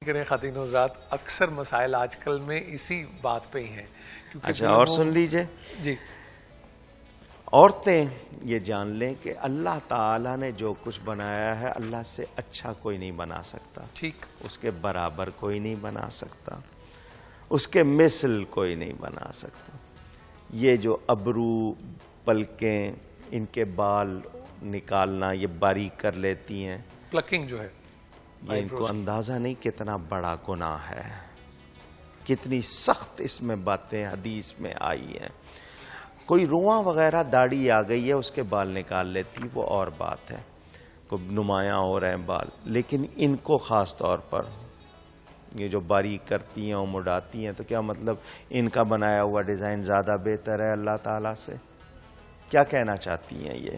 کریں خواتین حضرات، اکثر مسائل آج کل میں اسی بات پہ ہی ہیں. اچھا اور سن لیجئے جی، عورتیں یہ جان لیں کہ اللہ تعالیٰ نے جو کچھ بنایا ہے اللہ سے اچھا کوئی نہیں بنا سکتا، ٹھیک، اس کے برابر کوئی نہیں بنا سکتا، اس کے مثل کوئی نہیں بنا سکتا. یہ جو ابرو، پلکیں، ان کے بال نکالنا یہ باریک کر لیتی ہیں، پلکنگ جو ہے یہ ان کو اندازہ نہیں کتنا بڑا گناہ ہے، کتنی سخت اس میں باتیں حدیث میں آئی ہیں. کوئی رواں وغیرہ داڑھی آ گئی ہے اس کے بال نکال لیتی وہ اور بات ہے، کوئی نمایاں ہو رہے ہیں بال، لیکن ان کو خاص طور پر یہ جو باریک کرتی ہیں اور مڈاتی ہیں، تو کیا مطلب ان کا بنایا ہوا ڈیزائن زیادہ بہتر ہے اللہ تعالیٰ سے؟ کیا کہنا چاہتی ہیں یہ؟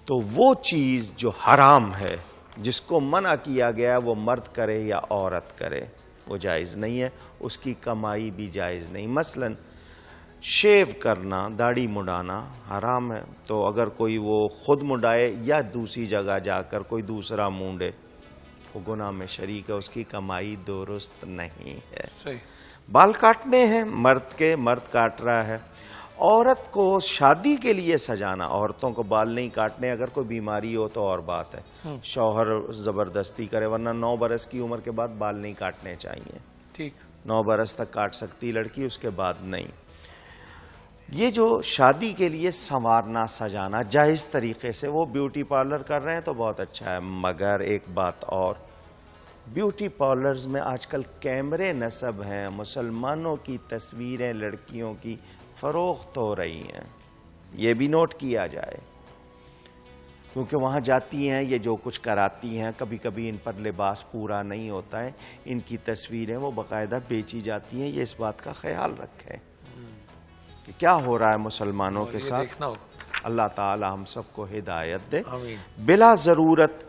تو وہ چیز جو حرام ہے، جس کو منع کیا گیا ہے وہ مرد کرے یا عورت کرے، وہ جائز نہیں ہے، اس کی کمائی بھی جائز نہیں. مثلا شیو کرنا، داڑھی مڈانا حرام ہے، تو اگر کوئی وہ خود مڈائے یا دوسری جگہ جا کر کوئی دوسرا مونڈے، وہ گناہ میں شریک ہے، اس کی کمائی درست نہیں ہے. صحیح. بال کاٹنے ہیں مرد کے، مرد کاٹ رہا ہے. عورت کو شادی کے لیے سجانا، عورتوں کو بال نہیں کاٹنے، اگر کوئی بیماری ہو تو اور بات ہے، شوہر زبردستی کرے، ورنہ 9 برس کی عمر کے بعد بال نہیں کاٹنے چاہیے. ٹھیک، 9 برس تک کاٹ سکتی لڑکی، اس کے بعد نہیں. یہ جو شادی کے لیے سنوارنا سجانا جائز طریقے سے، وہ بیوٹی پارلر کر رہے ہیں تو بہت اچھا ہے، مگر ایک بات اور، بیوٹی پارلرز میں آج کل کیمرے نصب ہیں، مسلمانوں کی تصویریں لڑکیوں کی فروخت ہو رہی ہیں، یہ بھی نوٹ کیا جائے، کیونکہ وہاں جاتی ہیں یہ جو کچھ کراتی ہیں، کبھی کبھی ان پر لباس پورا نہیں ہوتا ہے، ان کی تصویریں وہ باقاعدہ بیچی جاتی ہیں. یہ اس بات کا خیال رکھیں کہ کیا ہو رہا ہے مسلمانوں کے ساتھ. اللہ تعالی ہم سب کو ہدایت دے. بلا ضرورت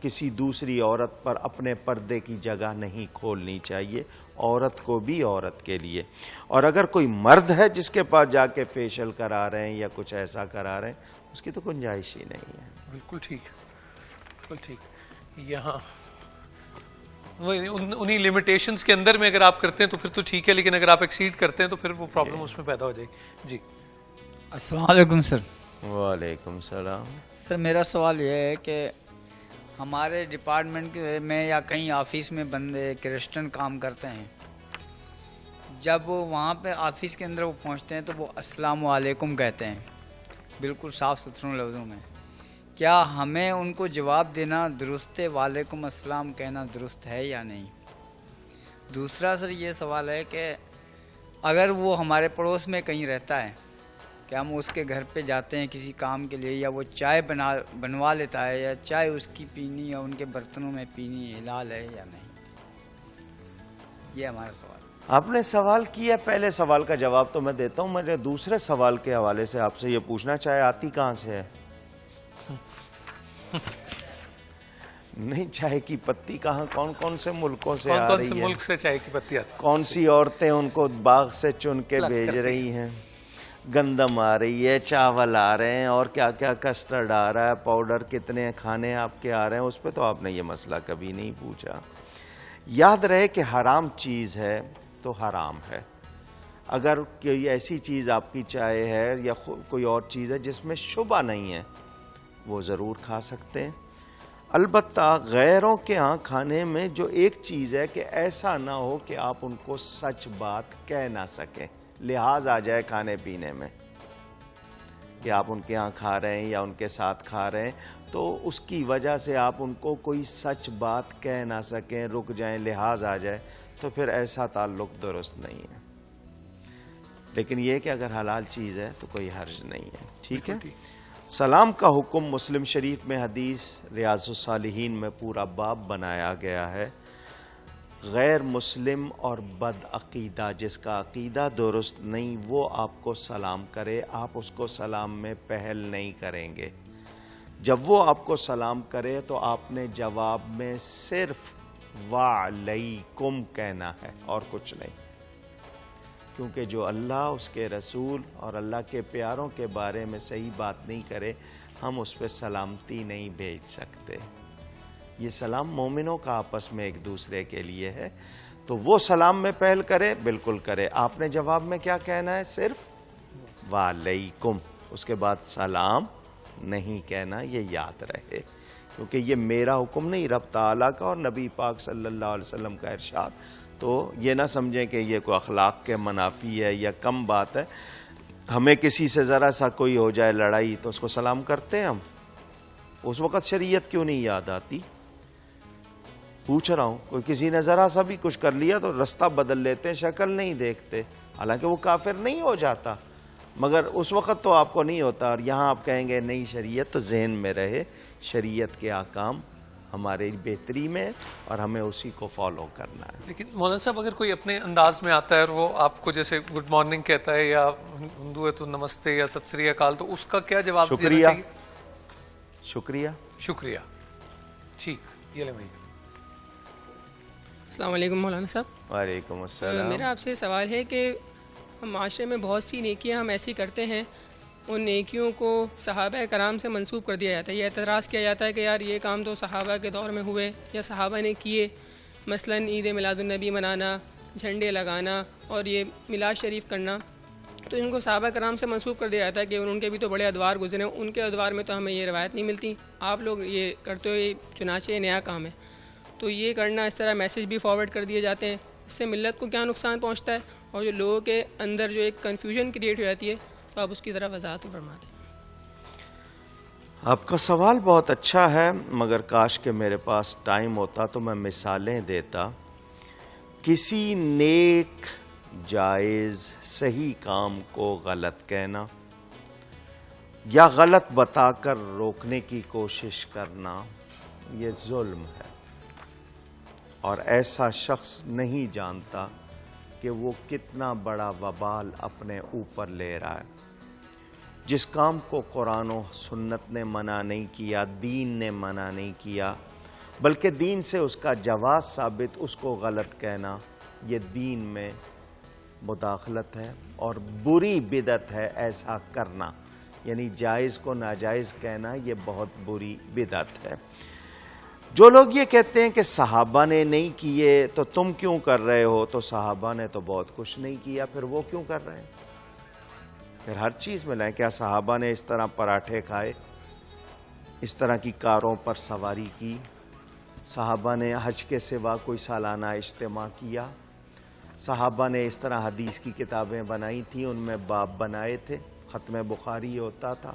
کسی دوسری عورت پر اپنے پردے کی جگہ نہیں کھولنی چاہیے، عورت کو بھی عورت کے لیے. اور اگر کوئی مرد ہے جس کے پاس جا کے فیشل کرا رہے ہیں یا کچھ ایسا کرا رہے ہیں، اس کی تو گنجائش ہی نہیں ہے. بالکل ٹھیک، بالکل ٹھیک. یہاں انہی لمیٹیشنز کے اندر میں اگر آپ کرتے ہیں تو پھر تو ٹھیک ہے، لیکن اگر آپ ایکسیڈ کرتے ہیں تو پھر وہ پرابلم اس میں پیدا ہو جائے گی. جی السلام علیکم سر. وعلیکم السلام. سر میرا سوال یہ ہے کہ ہمارے ڈپارٹمنٹ میں یا کہیں آفس میں بندے کرسچن کام کرتے ہیں، جب وہاں پہ آفس کے اندر وہ پہنچتے ہیں تو وہ السلام علیکم کہتے ہیں بالکل صاف ستھرے لفظوں میں. کیا ہمیں ان کو جواب دینا درست ہے، وعلیکم السلام کہنا درست ہے یا نہیں؟ دوسرا سر یہ سوال ہے کہ اگر وہ ہمارے پڑوس میں کہیں رہتا ہے کہ ہم اس کے گھر پہ جاتے ہیں کسی کام کے لیے، یا وہ چائے بنوا لیتا ہے، یا چائے اس کی پینی یا ان کے برتنوں میں پینی حلال ہے یا نہیں؟ یہ ہمارا سوال. آپ نے سوال کیا، پہلے سوال کا جواب تو میں دیتا ہوں. میں دوسرے سوال کے حوالے سے آپ سے یہ پوچھنا چاہے آتی کہاں سے ہے؟ نہیں، چائے کی پتی کہاں، کون کون سے ملکوں سے آ رہی ہے؟ کون سے ملک سے چائے کی پتی آتی ہے؟ کون سی عورتیں ان کو باغ سے چن کے بھیج رہی ہیں؟ گندم آ رہی ہے، چاول آ رہے ہیں، اور کیا کیا کسٹرڈ آ رہا ہے، پاؤڈر کتنے کھانے آپ کے آ رہے ہیں، اس پہ تو آپ نے یہ مسئلہ کبھی نہیں پوچھا. یاد رہے کہ حرام چیز ہے تو حرام ہے. اگر کوئی ایسی چیز آپ کی چائے ہے یا کوئی اور چیز ہے جس میں شبہ نہیں ہے، وہ ضرور کھا سکتے ہیں. البتہ غیروں کے ہاں کھانے میں جو ایک چیز ہے کہ ایسا نہ ہو کہ آپ ان کو سچ بات کہہ نہ سکیں، لحاظ آ جائے کھانے پینے میں کہ آپ ان کے ہاں کھا رہے ہیں یا ان کے ساتھ کھا رہے ہیں، تو اس کی وجہ سے آپ ان کو کوئی سچ بات کہہ نہ سکیں، رک جائیں، لحاظ آ جائے، تو پھر ایسا تعلق درست نہیں ہے. لیکن یہ کہ اگر حلال چیز ہے تو کوئی حرج نہیں ہے. ٹھیک ہے. سلام کا حکم مسلم شریف میں حدیث ریاض الصالحین میں پورا باب بنایا گیا ہے. غیر مسلم اور بد عقیدہ، جس کا عقیدہ درست نہیں، وہ آپ کو سلام کرے، آپ اس کو سلام میں پہل نہیں کریں گے. جب وہ آپ کو سلام کرے تو آپ نے جواب میں صرف وعلیکم کہنا ہے اور کچھ نہیں، کیونکہ جو اللہ، اس کے رسول اور اللہ کے پیاروں کے بارے میں صحیح بات نہیں کرے، ہم اس پہ سلامتی نہیں بھیج سکتے. یہ سلام مومنوں کا آپس میں ایک دوسرے کے لیے ہے، تو وہ سلام میں پہل کرے، بالکل کرے. آپ نے جواب میں کیا کہنا ہے؟ صرف وعلیکم، اس کے بعد سلام نہیں کہنا، یہ یاد رہے، کیونکہ یہ میرا حکم نہیں، رب تعالیٰ کا اور نبی پاک صلی اللہ علیہ وسلم کا ارشاد. تو یہ نہ سمجھیں کہ یہ کوئی اخلاق کے منافی ہے یا کم بات ہے. ہمیں کسی سے ذرا سا کوئی ہو جائے لڑائی تو اس کو سلام کرتے ہیں ہم، اس وقت شریعت کیوں نہیں یاد آتی؟ پوچھ رہا ہوں. کوئی کسی نے ذرا سا بھی کچھ کر لیا تو رستہ بدل لیتے ہیں، شکل نہیں دیکھتے، حالانکہ وہ کافر نہیں ہو جاتا، مگر اس وقت تو آپ کو نہیں ہوتا. اور یہاں آپ کہیں گے نہیں شریعت، تو ذہن میں رہے شریعت کے احکام ہمارے بہتری میں اور ہمیں اسی کو فالو کرنا ہے. لیکن مولانا صاحب اگر کوئی اپنے انداز میں آتا ہے اور وہ آپ کو جیسے گڈ مارننگ کہتا ہے یا ہندو ہے تو نمستے یا ست سری اکال، تو اس کا کیا جواب دینا شکریہ. چاہیے؟ شکریہ. شکریہ. ٹھیک، یہ لیں بھائی. السلام علیکم مولانا صاحب. وعلیکم السلام. میرا آپ سے سوال ہے کہ ہم معاشرے میں بہت سی نیکیاں ہم ایسی کرتے ہیں، ان نیکیوں کو صحابہ کرام سے منسوب کر دیا جاتا ہے. یہ اعتراض کیا جاتا ہے کہ یار یہ کام تو صحابہ کے دور میں ہوئے یا صحابہ نے کیے، مثلا عید میلاد النبی منانا، جھنڈے لگانا اور یہ میلاد شریف کرنا، تو ان کو صحابہ کرام سے منسوب کر دیا جاتا ہے کہ ان کے بھی تو بڑے ادوار گزرے، ان کے ادوار میں تو ہمیں یہ روایت نہیں ملتی، آپ لوگ یہ کرتے ہو، یہ چنانچہ یہ نیا کام ہے. تو یہ کرنا، اس طرح میسیج بھی فارورڈ کر دیے جاتے ہیں، اس سے ملت کو کیا نقصان پہنچتا ہے، اور جو لوگوں کے اندر جو ایک کنفیوژن کریٹ ہو جاتی ہے، تو آپ اس کی طرف وضاحت فرما دیں. آپ کا سوال بہت اچھا ہے، مگر کاش کہ میرے پاس ٹائم ہوتا تو میں مثالیں دیتا. کسی نیک جائز صحیح کام کو غلط کہنا یا غلط بتا کر روکنے کی کوشش کرنا، یہ ظلم ہے، اور ایسا شخص نہیں جانتا کہ وہ کتنا بڑا وبال اپنے اوپر لے رہا ہے. جس کام کو قرآن و سنت نے منع نہیں کیا، دین نے منع نہیں کیا، بلکہ دین سے اس کا جواز ثابت، اس کو غلط کہنا، یہ دین میں مداخلت ہے اور بری بدعت ہے. ایسا کرنا یعنی جائز کو ناجائز کہنا، یہ بہت بری بدعت ہے. جو لوگ یہ کہتے ہیں کہ صحابہ نے نہیں کیے تو تم کیوں کر رہے ہو، تو صحابہ نے تو بہت کچھ نہیں کیا، پھر وہ کیوں کر رہے ہیں؟ پھر ہر چیز میں لائیں. کیا صحابہ نے اس طرح پراٹھے کھائے، اس طرح کی کاروں پر سواری کی؟ صحابہ نے حج کے سوا کوئی سالانہ اجتماع کیا؟ صحابہ نے اس طرح حدیث کی کتابیں بنائی تھیں، ان میں باب بنائے تھے، ختم بخاری ہوتا تھا؟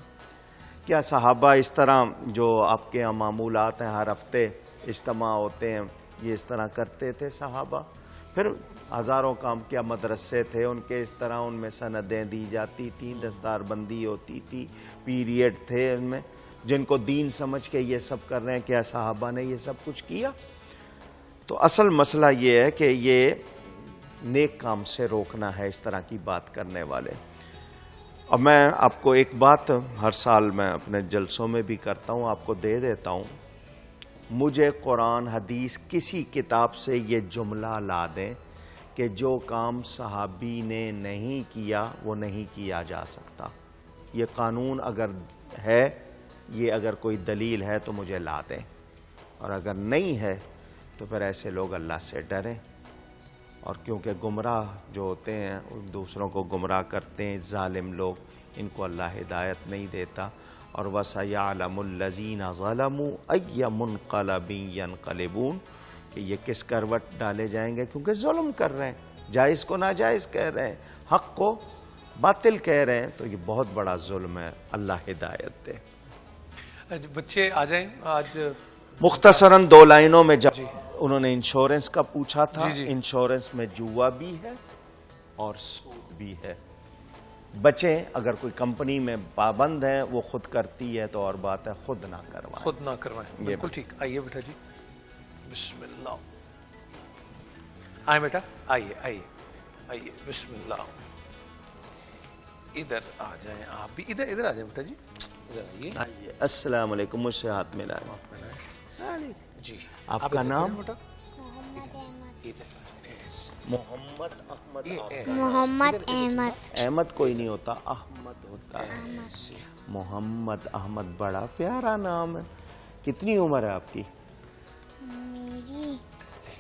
کیا صحابہ اس طرح جو آپ کے یہاں معمولات ہیں، ہر ہفتے اجتماع ہوتے ہیں، یہ اس طرح کرتے تھے صحابہ؟ پھر ہزاروں کام کیا مدرسے تھے ان کے، اس طرح ان میں سندیں دی جاتی تھیں، دستار بندی ہوتی تھی، پیریڈ تھے ان میں، جن کو دین سمجھ کے یہ سب کر رہے ہیں. کیا صحابہ نے یہ سب کچھ کیا؟ تو اصل مسئلہ یہ ہے کہ یہ نیک کام سے روکنا ہے اس طرح کی بات کرنے والے. اور میں آپ کو ایک بات ہر سال میں اپنے جلسوں میں بھی کرتا ہوں، آپ کو دے دیتا ہوں. مجھے قرآن حدیث کسی کتاب سے یہ جملہ لا دیں کہ جو کام صحابی نے نہیں کیا وہ نہیں کیا جا سکتا. یہ قانون اگر ہے، یہ اگر کوئی دلیل ہے تو مجھے لا دیں، اور اگر نہیں ہے تو پھر ایسے لوگ اللہ سے ڈریں. اور کیونکہ گمراہ جو ہوتے ہیں دوسروں کو گمراہ کرتے ہیں، ظالم لوگ، ان کو اللہ ہدایت نہیں دیتا. اور وَسَيَعْلَمُ الَّذِينَ ظَلَمُوا أَيَّ مُنْقَلَبٍ يَنْقَلِبُونَ، کہ یہ کس کروٹ ڈالے جائیں گے، کیونکہ ظلم کر رہے ہیں، جائز کو ناجائز کہہ رہے ہیں، حق کو باطل کہہ رہے ہیں. تو یہ بہت بڑا ظلم ہے. اللہ ہدایت دے. بچے آ جائیں. آج مختصراً 2 لائنوں میں جب انہوں نے انشورنس کا پوچھا تھا، انشورنس میں جوا بھی ہے اور سود بھی ہے. بچیں، اگر کوئی کمپنی میں پابند ہیں وہ خود کرتی ہے تو اور بات ہے، خود نہ کروائیں. خود نہ کروائیں. بالکل ٹھیک. آئیے بیٹا جی، بسم اللہ. آئے بیٹا، آئیے آئیے آئیے، بسم اللہ. ادھر آ جائیں، آپ بھی ادھر ادھر آ جائیں بیٹا جی، ادھر آئیے. آئیے. السلام علیکم. مجھ سے ہاتھ ملائیں. جی، آپ کا نام؟ بیٹا محمد احمد. محمد احمد. احمد کوئی نہیں ہوتا، احمد ہوتا ہے. محمد احمد بڑا پیارا نام ہے. کتنی عمر ہے آپ کی؟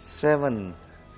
7।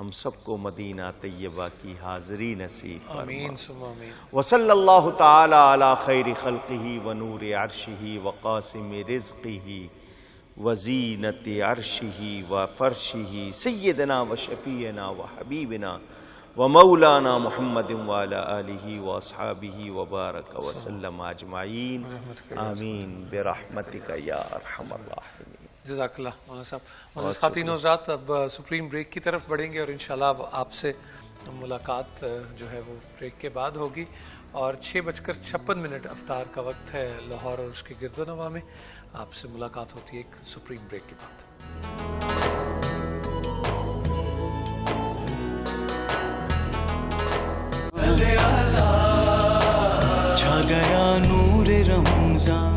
ہم سب کو مدینہ طیبہ کی حاضری نصیب فرما. آمین ثم آمین. وصلی اللہ تعالی علی خیر خلقہ ونور عرشہ وقاسم رزقہ وزینت عرشہ وفرشہ سیدنا وشفیعنا وحبیبنا ومولانا محمد وعلی آلہ واصحابہ وبارک وسلم اجمعین. آمین برحمتک یا ارحم الراحمین. جزاک اللہ مولانا صاحب. معزز خواتین و حضرات، اب سپریم بریک کی طرف بڑھیں گے اور انشاءاللہ اب آپ سے ملاقات جو ہے وہ بریک کے بعد ہوگی. اور 6:56 افطار کا وقت ہے لاہور اور اس کے گرد و نواح میں. آپ سے ملاقات ہوتی ہے ایک سپریم بریک کے بعد. چھا گیا نور رمضان